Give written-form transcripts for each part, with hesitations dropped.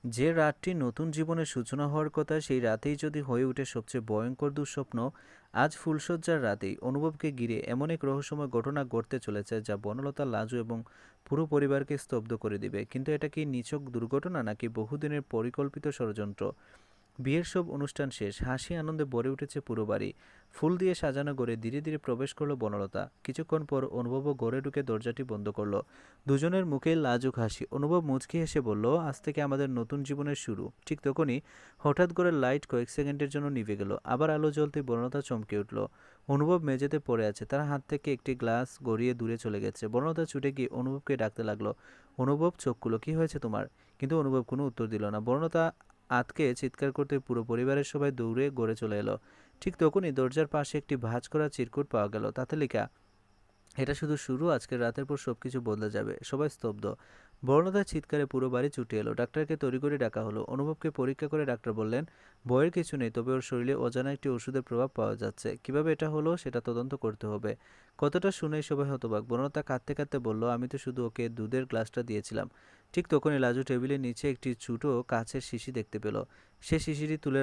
যে রাতটি নতুন জীবনের সূচনা হওয়ার কথা সেই রাতেই যদি হয়ে ওঠে সবচেয়ে ভয়ঙ্কর দুঃস্বপ্ন, আজ ফুলশয্যার রাতেই অনুভবকে ঘিরে এমন এক রহস্যময় ঘটনা ঘটতে চলেছে যা বনলতা, লাজু এবং পুরো পরিবারকে স্তব্ধ করে দিবে। কিন্তু এটা কি নিছক দুর্ঘটনা নাকি বহুদিনের পরিকল্পিত ষড়যন্ত্র? বিয়ের সব অনুষ্ঠান শেষ, হাসি আনন্দে ভরে উঠেছে পুরো বাড়ি। ফুল দিয়ে সাজানো ঘরে ধীরে ধীরে প্রবেশ করলো বনলতা। কিছুক্ষণ পর অনুভবও ঘরে ঢুকে দরজাটি বন্ধ করলো। দুজনের মুখে লাজুক হাসি। অনুভব মুচকি হেসে বলল, আজ থেকে আমাদের নতুন জীবনের শুরু। ঠিক তখনই হঠাৎ করে লাইট কয়েক সেকেন্ডের জন্য নিভে গেল। আবার আলো জ্বলতে বনলতা চমকে উঠল। অনুভব মেঝেতে পড়ে আছে, তার হাত থেকে একটি গ্লাস গড়িয়ে দূরে চলে গেছে। বনলতা ছুটে গিয়ে অনুভবকে ডাকতে লাগলো। অনুভব চোখ খুলো, কি হয়েছে তোমার? কিন্তু অনুভব কোনো উত্তর দিল না। বনলতা আতকে চিৎকার করতে পুরো পরিবারের সবাই দৌড়ে গড়ে চলে এলো। ঠিক তখনই দরজার পাশে একটি ভাঁজ করা চিরকুট পাওয়া গেল। তাতে লেখা, এটা শুধু শুরু, আজকের রাতের পর সবকিছু বদলে যাবে। সবাই স্তব্ধ। বর্ণতার চিৎকারে পুরো বাড়ি ছুটে এলো। ডাক্তারকে তড়িঘড়ি ডাকা হলো। অনুভবকে পরীক্ষা করে ডাক্তার বললেন, ভয়ের কিছু নেই, তবে ওর শরীরে অজানা একটি ওষুধের প্রভাব পাওয়া যাচ্ছে। কিভাবে এটা হলো সেটা তদন্ত করতে হবে। কতটা শুনেই সবাই হতবাক। বর্ণতা কাঁদতে কাঁদতে বলল, আমি তো শুধু ওকে দুধের গ্লাসটা দিয়েছিলাম। ঠিক তখনই লাজু টেবিলের নিচে একটি ছোট কাচের শিশি দেখতে পেল। সে শিশিটি তুলে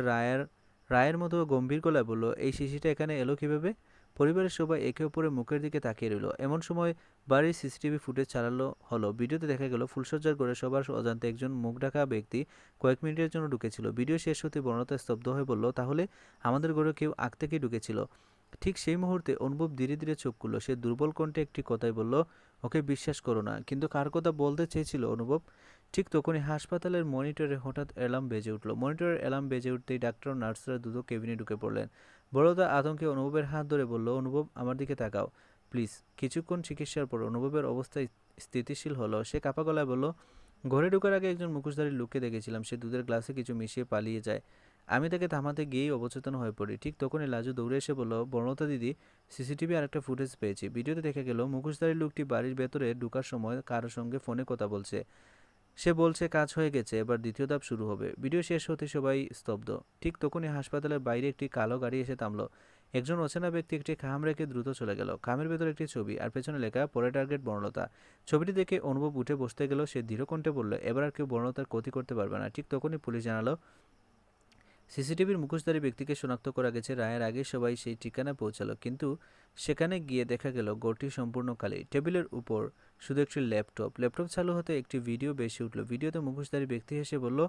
রায়ের মতো গম্ভীর গলায় বলল, এই শিশিটা এখানে এলো কিভাবে? পরিবারের সবাই একে অপরের মুখের দিকে তাকিয়ে রইল। এমন সময় বাড়ির সিসিটিভি ফুটেজ চালানো হলো। ভিডিওতে দেখা গেল ফুলশয্যার ঘরে সবার অজান্তে একজন মুখ ঢাকা ব্যক্তি কয়েক মিনিটের জন্য ঢুকেছিল। ভিডিও শেষ হতে বর্ণতা স্তব্ধ হয়ে বলল, তাহলে আমাদের ঘরে কেউ আগ থেকেই ঢুকেছিল। ঠিক সেই মুহূর্তে অনুভব ধীরে ধীরে চোখ খুলল। সে দুর্বল কণ্ঠে একটি কথাই বলল, ওকে বিশ্বাস করো না। কিন্তু কার কথা বলতে চেয়েছিল অনুভব? ঠিক তখনই হাসপাতালের মনিটরে হঠাৎ অ্যালার্ম বেজে উঠল। মনিটরের অ্যালার্ম বেজে উঠতেই ডাক্তার ও নার্সরা দ্রুত কেবিনে ঢুকে পড়লেন। বড়দা আতঙ্কে অনুভবের হাত ধরে বলল, অনুভব আমার দিকে তাকাও প্লিজ। কিছুক্ষণ চিকিৎসার পর অনুভবের অবস্থা স্থিতিশীল হলো। সে কাঁপা গলায় বলল, ঘরে ঢোকার আগে একজন মুখোশধারী লোককে দেখেছিলাম। সে দুধের গ্লাসে কিছু মিশিয়ে পালিয়ে যায়। আমি তাকে থামাতে গিয়েই অবচেতন হয়ে পড়ি। ঠিক তখনই লাজু দৌড়ে এসে বলল, বর্ণতা দিদি, সিসিটিভি আর একটা ফুটেজ পেয়েছি। ভিডিওতে দেখা গেল মুখোশধারী লোকটি বাড়ির ভেতরে ঢোকার সময় কারোর সঙ্গে ফোনে কথা বলছে। সে বলছে কাজ হয়ে গেছে, এবার দ্বিতীয় ধাপ শুরু হবে। ভিডিও শেষ হতে সবাই স্তব্ধ। ঠিক তখনই হাসপাতালের বাইরে একটি কালো গাড়ি এসে থামলো। একজন অচেনা ব্যক্তি একটি খাম রেখে দ্রুত চলে গেল। খামের ভেতর একটি ছবি আর পেছনে লেখা, পরে টার্গেট বর্ণলতা। ছবিটি দেখে অনুভব উঠে বসতে গেল। সে দৃঢ় কণ্ঠে বলল, এবার আর কেউ বর্ণলতার ক্ষতি করতে পারবে না। ঠিক তখনই পুলিশ জানালো, সিসিটিভির মুখোশধারী ব্যক্তিকে শনাক্ত করা গেছে। রায়ের আগে সবাই সেই ঠিকানায় পৌঁছালো, কিন্তু সেখানে গিয়ে দেখা গেল ঘরটি সম্পূর্ণ খালি। টেবিলের উপর শুধু একটি ল্যাপটপ চালু হতে একটি ভিডিও বেশি উঠল। ভিডিওতে মুখোশধারী ব্যক্তি হেসে বলল,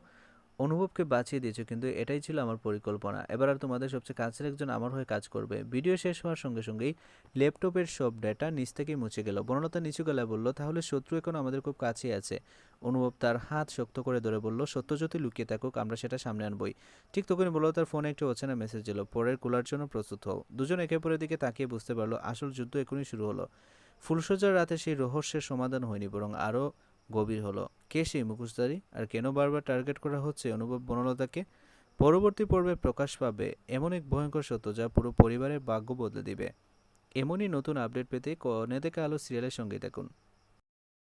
অনুভবকে বাঁচিয়ে দিয়েছো, কিন্তু এটাই ছিল আমার পরিকল্পনা। এবার আর তোমাদের সবচেয়ে কাছের একজন আমার হয়ে কাজ করবে। ভিডিও শেষ হওয়ার সঙ্গে সঙ্গেই ল্যাপটপের সব ডেটা নিচ থেকেই মুছে গেল। বনলতা নিচু গলায় বলল, তাহলে শত্রু এখন আমাদের খুব কাছেই আছে। অনুভব তার হাত শক্ত করে ধরে বলল, সত্য যদি লুকিয়ে থাকুক আমরা সেটা সামনে আনবই। ঠিক তখনই বনলতার ফোনে একটি অচেনা মেসেজ এলো, পরের কুলার জন্য প্রস্তুত হও। দুজন একে অপরের দিকে তাকিয়ে বুঝতে পারলো আসল যুদ্ধ এখনই শুরু হলো। ফুলশয্যার রাতে সেই রহস্যের সমাধান হয়নি, বরং আরও গভীর হলো। কে সেই মুখোশধারী, আর কেন বারবার টার্গেট করা হচ্ছে অনুভব বনলতাকে? পরবর্তী পর্বে প্রকাশ পাবে এমন এক ভয়ঙ্কর সত্য যা পুরো পরিবারের ভাগ্য বদলে দিবে। এমনই নতুন আপডেট পেতে কনে থেকে আলো সিরিয়ালের সঙ্গে থাকুন।